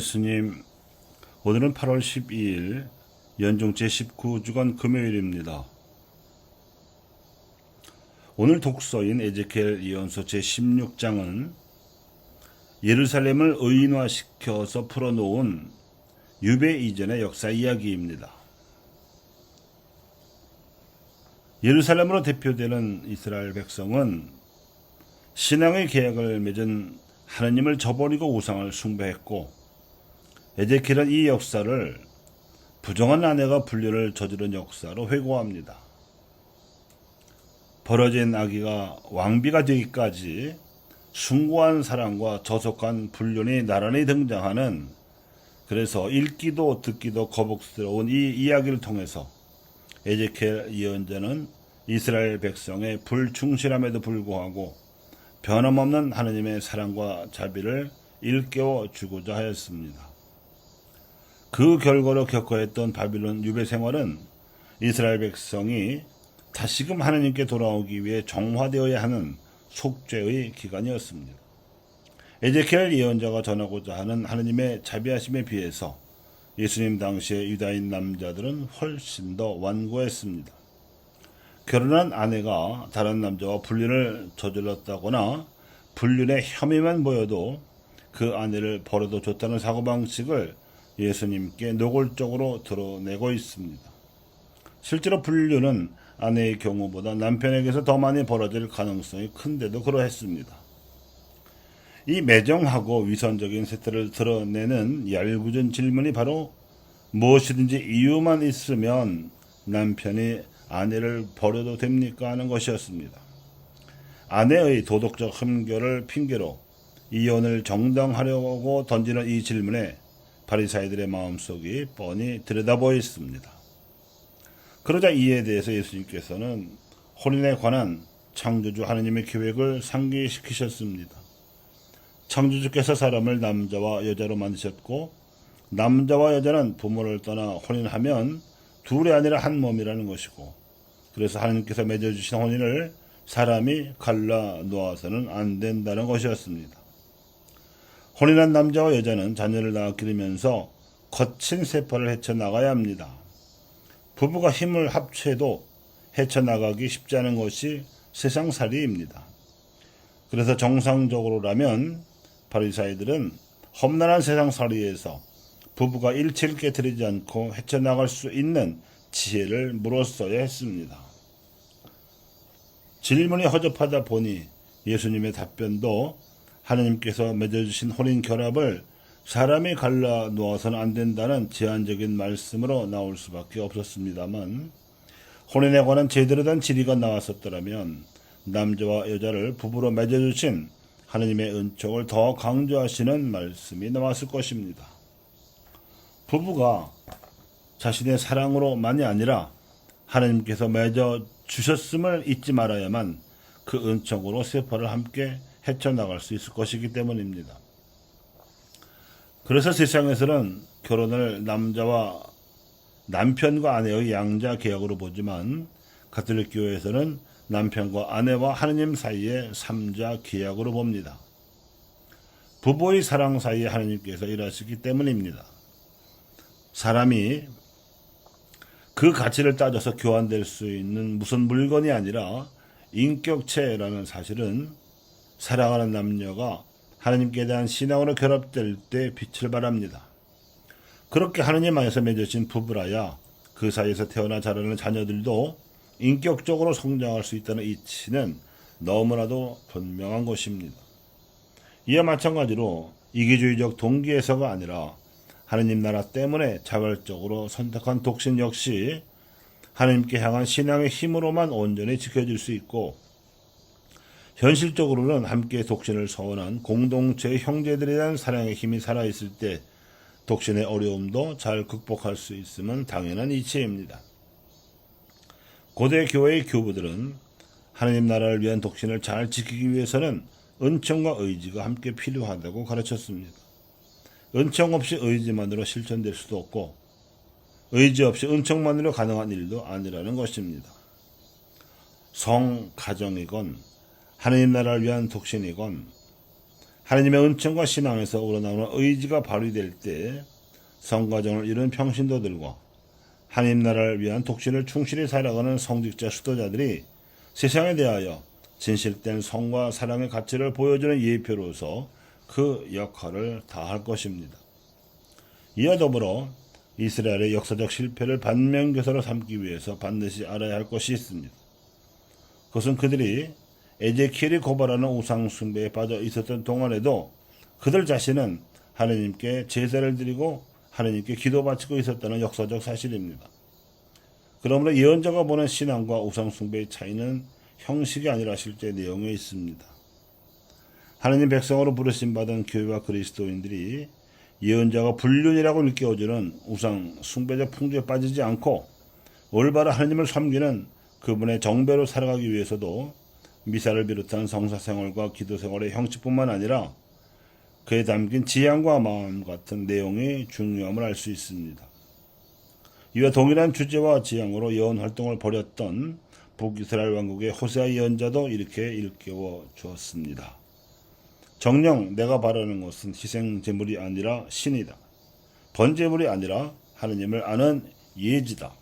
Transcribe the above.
예수님, 오늘은 8월 12일 연중 제19주간 금요일입니다. 오늘 독서인 에제키엘 예언서 제16장은 예루살렘을 의인화시켜서 풀어놓은 유배 이전의 역사 이야기입니다. 예루살렘으로 대표되는 이스라엘 백성은 신앙의 계약을 맺은 하나님을 저버리고 우상을 숭배했고, 에제키엘은 이 역사를 부정한 아내가 불륜을 저지른 역사로 회고합니다. 벌어진 아기가 왕비가 되기까지 숭고한 사랑과 저속한 불륜이 나란히 등장하는, 그래서 읽기도 듣기도 거북스러운 이 이야기를 통해서 에제키엘 예언자는 이스라엘 백성의 불충실함에도 불구하고 변함없는 하나님의 사랑과 자비를 일깨워 주고자 하였습니다. 그 결과로 겪어야 했던 바빌론 유배 생활은 이스라엘 백성이 다시금 하나님께 돌아오기 위해 정화되어야 하는 속죄의 기간이었습니다. 에제키엘 예언자가 전하고자 하는 하나님의 자비하심에 비해서 예수님 당시의 유다인 남자들은 훨씬 더 완고했습니다. 결혼한 아내가 다른 남자와 불륜을 저질렀다거나 불륜의 혐의만 보여도 그 아내를 버려도 좋다는 사고방식을 예수님께 노골적으로 드러내고 있습니다. 실제로 불륜은 아내의 경우보다 남편에게서 더 많이 벌어질 가능성이 큰데도 그러했습니다. 이 매정하고 위선적인 세태를 드러내는 얄궂은 질문이 바로 무엇이든지 이유만 있으면 남편이 아내를 버려도 됩니까? 하는 것이었습니다. 아내의 도덕적 흠결을 핑계로 이혼을 정당화하려고 던지는 이 질문에 바리사이들의 마음속이 뻔히 들여다보였습니다. 그러자 이에 대해서 예수님께서는 혼인에 관한 창조주 하나님의 계획을 상기시키셨습니다. 창조주께서 사람을 남자와 여자로 만드셨고, 남자와 여자는 부모를 떠나 혼인하면 둘이 아니라 한 몸이라는 것이고, 그래서 하나님께서 맺어주신 혼인을 사람이 갈라 놓아서는 안 된다는 것이었습니다. 혼인한 남자와 여자는 자녀를 낳아 기르면서 거친 세포를 헤쳐나가야 합니다. 부부가 힘을 합쳐도 헤쳐나가기 쉽지 않은 것이 세상살이입니다. 그래서 정상적으로라면 바리사이들은 험난한 세상살이에서 부부가 일체를 깨뜨리지 않고 헤쳐나갈 수 있는 지혜를 물었어야 했습니다. 질문이 허접하다 보니 예수님의 답변도 하나님께서 맺어주신 혼인 결합을 사람이 갈라 놓아서는 안 된다는 제한적인 말씀으로 나올 수밖에 없었습니다만, 혼인에 관한 제대로 된 질의가 나왔었더라면 남자와 여자를 부부로 맺어주신 하나님의 은총을 더 강조하시는 말씀이 나왔을 것입니다. 부부가 자신의 사랑으로만이 아니라 하나님께서 맺어주셨음을 잊지 말아야만 그 은총으로 세포를 함께 헤쳐나갈 수 있을 것이기 때문입니다. 그래서 세상에서는 결혼을 남편과 아내의 양자 계약으로 보지만, 가톨릭 교회에서는 남편과 아내와 하나님 사이의 삼자 계약으로 봅니다. 부부의 사랑 사이에 하나님께서 일하시기 때문입니다. 사람이 그 가치를 따져서 교환될 수 있는 무슨 물건이 아니라 인격체라는 사실은 사랑하는 남녀가 하나님께 대한 신앙으로 결합될 때 빛을 발합니다. 그렇게 하나님 안에서 맺어진 부부라야 그 사이에서 태어나 자라는 자녀들도 인격적으로 성장할 수 있다는 이치는 너무나도 분명한 것입니다. 이와 마찬가지로 이기주의적 동기에서가 아니라 하나님 나라 때문에 자발적으로 선택한 독신 역시 하나님께 향한 신앙의 힘으로만 온전히 지켜질 수 있고, 현실적으로는 함께 독신을 서원한 공동체의 형제들에 대한 사랑의 힘이 살아있을 때 독신의 어려움도 잘 극복할 수 있음은 당연한 이치입니다. 고대 교회의 교부들은 하나님 나라를 위한 독신을 잘 지키기 위해서는 은총과 의지가 함께 필요하다고 가르쳤습니다. 은총 없이 의지만으로 실천될 수도 없고, 의지 없이 은총만으로 가능한 일도 아니라는 것입니다. 성, 가정이건 하나님 나라를 위한 독신이건 하나님의 은총과 신앙에서 우러나오는 의지가 발휘될 때 성과정을 이룬 평신도들과 하나님 나라를 위한 독신을 충실히 살아가는 성직자 수도자들이 세상에 대하여 진실된 성과 사랑의 가치를 보여주는 예표로서 그 역할을 다할 것입니다. 이와 더불어 이스라엘의 역사적 실패를 반면교사로 삼기 위해서 반드시 알아야 할 것이 있습니다. 그것은 그들이 에제키엘이 고발하는 우상 숭배에 빠져 있었던 동안에도 그들 자신은 하나님께 제사를 드리고 하나님께 기도 바치고 있었다는 역사적 사실입니다. 그러므로 예언자가 보는 신앙과 우상 숭배의 차이는 형식이 아니라 실제 내용에 있습니다. 하나님 백성으로 부르심 받은 교회와 그리스도인들이 예언자가 불륜이라고 일깨워주는 우상 숭배적 풍조에 빠지지 않고 올바른 하나님을 섬기는 그분의 정배로 살아가기 위해서도 미사를 비롯한 성사생활과 기도생활의 형식뿐만 아니라 그에 담긴 지향과 마음 같은 내용이 중요함을 알 수 있습니다. 이와 동일한 주제와 지향으로 예언 활동을 벌였던 북이스라엘 왕국의 호세아 예언자도 이렇게 일깨워 주었습니다. 정녕 내가 바라는 것은 희생 제물이 아니라 신이다. 번제물이 아니라 하느님을 아는 예지다.